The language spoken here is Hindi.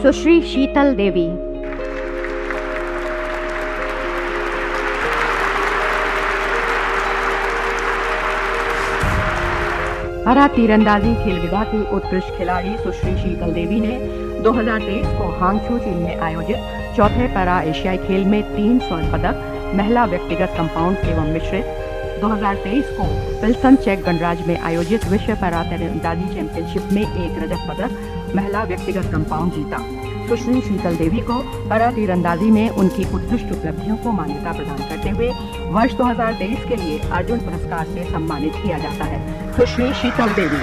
सुश्री शीतल देवी। पैरा तीरंदाजी खेल विभाग की उत्कृष्ट खिलाड़ी सुश्री शीतल देवी ने 2023 को हांगझो चीन में आयोजित चौथे पैरा एशियाई खेल में 3 स्वर्ण पदक, महिला व्यक्तिगत कंपाउंड एवं मिश्रित 2023 को पिल्सन चेक गणराज्य में आयोजित विश्व पैरा तीरंदाजी चैंपियनशिप में 1 रजत पदक, महिला व्यक्तिगत कंपाउंड जीता। सुश्री शीतल देवी को पैरा तीरंदाजी में उनकी उत्कृष्ट उपलब्धियों को मान्यता प्रदान करते हुए वर्ष 2023 के लिए अर्जुन पुरस्कार से सम्मानित किया जाता है। सुश्री शीतल देवी।